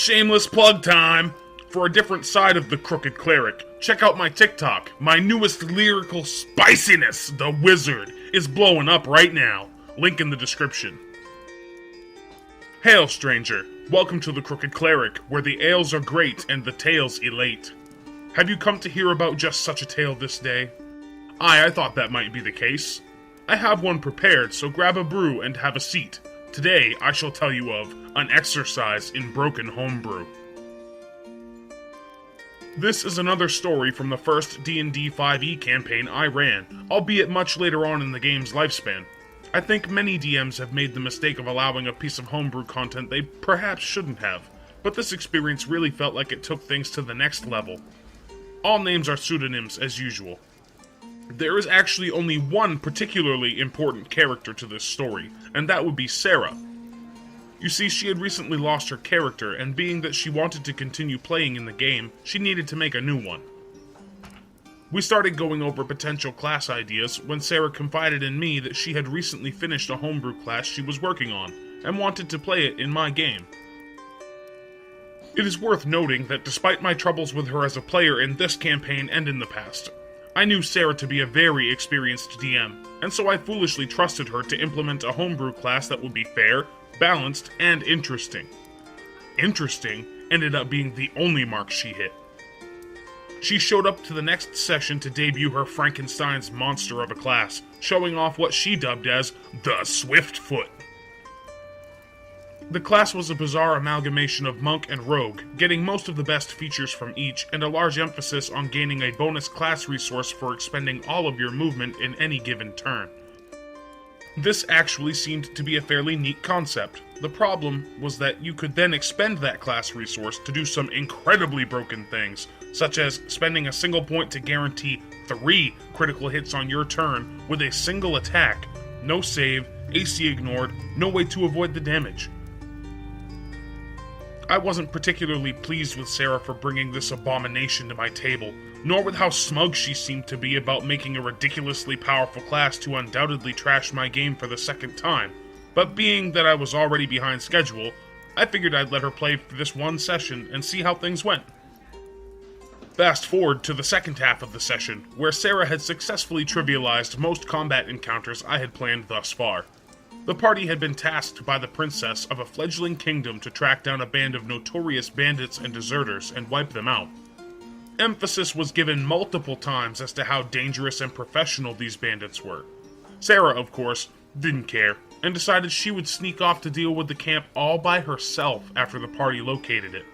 Shameless plug time! For a different side of the Crooked Cleric, check out my TikTok. My newest lyrical spiciness, the Wizard, is blowing up right now. Link in the description. Hail, stranger. Welcome to the Crooked Cleric, where the ales are great and the tales elate. Have you come to hear about just such a tale this day? I thought that might be the case. I have one prepared, so grab a brew and have a seat. Today, I shall tell you of an exercise in broken homebrew. This is another story from the first D&D 5e campaign I ran, albeit much later on in the game's lifespan. I think many DMs have made the mistake of allowing a piece of homebrew content they perhaps shouldn't have, but this experience really felt like it took things to the next level. All names are pseudonyms as usual. There is actually only one particularly important character to this story, and that would be Sara. You see, she had recently lost her character, and being that she wanted to continue playing in the game, she needed to make a new one. We started going over potential class ideas when Sara confided in me that she had recently finished a homebrew class she was working on, and wanted to play it in my game. It is worth noting that despite my troubles with her as a player in this campaign and in the past, I knew Sara to be a very experienced DM, and so I foolishly trusted her to implement a homebrew class that would be fair, balanced, and interesting. Interesting ended up being the only mark she hit. She showed up to the next session to debut her Frankenstein's monster of a class, showing off what she dubbed as the Swiftfoot. The class was a bizarre amalgamation of monk and rogue, getting most of the best features from each, and a large emphasis on gaining a bonus class resource for expending all of your movement in any given turn. This actually seemed to be a fairly neat concept. The problem was that you could then expend that class resource to do some incredibly broken things, such as spending a single point to guarantee 3 critical hits on your turn with a single attack, no save, AC ignored, no way to avoid the damage. I wasn't particularly pleased with Sara for bringing this abomination to my table, nor with how smug she seemed to be about making a ridiculously powerful class to undoubtedly trash my game for the second time. But being that I was already behind schedule, I figured I'd let her play for this one session and see how things went. Fast forward to the second half of the session, where Sara had successfully trivialized most combat encounters I had planned thus far. The party had been tasked by the princess of a fledgling kingdom to track down a band of notorious bandits and deserters and wipe them out. Emphasis was given multiple times as to how dangerous and professional these bandits were. Sara, of course, didn't care, and decided she would sneak off to deal with the camp all by herself after the party located it.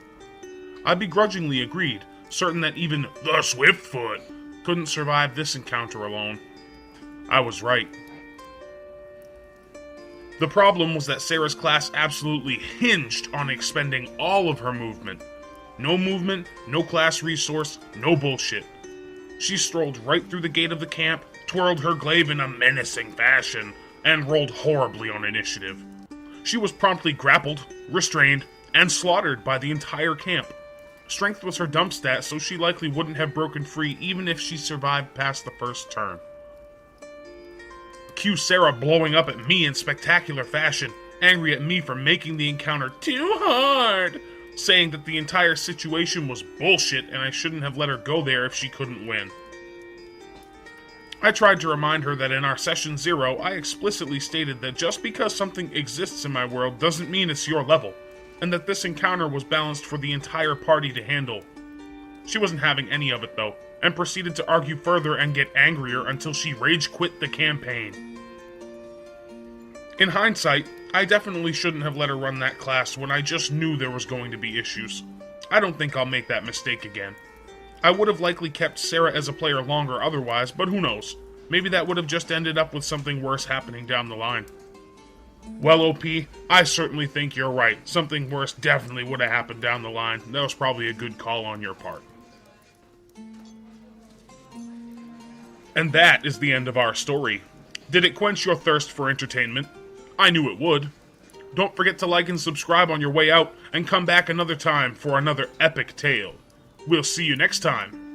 I begrudgingly agreed, certain that even the Swiftfoot couldn't survive this encounter alone. I was right. The problem was that Sara's class absolutely hinged on expending all of her movement. No movement, no class resource, no bullshit. She strolled right through the gate of the camp, twirled her glaive in a menacing fashion, and rolled horribly on initiative. She was promptly grappled, restrained, and slaughtered by the entire camp. Strength was her dump stat, so she likely wouldn't have broken free even if she survived past the first turn. Cue Sara blowing up at me in spectacular fashion, angry at me for making the encounter too hard, saying that the entire situation was bullshit and I shouldn't have let her go there if she couldn't win. I tried to remind her that in our session 0, I explicitly stated that just because something exists in my world doesn't mean it's your level, and that this encounter was balanced for the entire party to handle. She wasn't having any of it though, and proceeded to argue further and get angrier until she rage quit the campaign. In hindsight, I definitely shouldn't have let her run that class when I just knew there was going to be issues. I don't think I'll make that mistake again. I would have likely kept Sara as a player longer otherwise, but who knows? Maybe that would have just ended up with something worse happening down the line. Well, OP, I certainly think you're right. Something worse definitely would have happened down the line. That was probably a good call on your part. And that is the end of our story. Did it quench your thirst for entertainment? I knew it would. Don't forget to like and subscribe on your way out, and come back another time for another epic tale. We'll see you next time.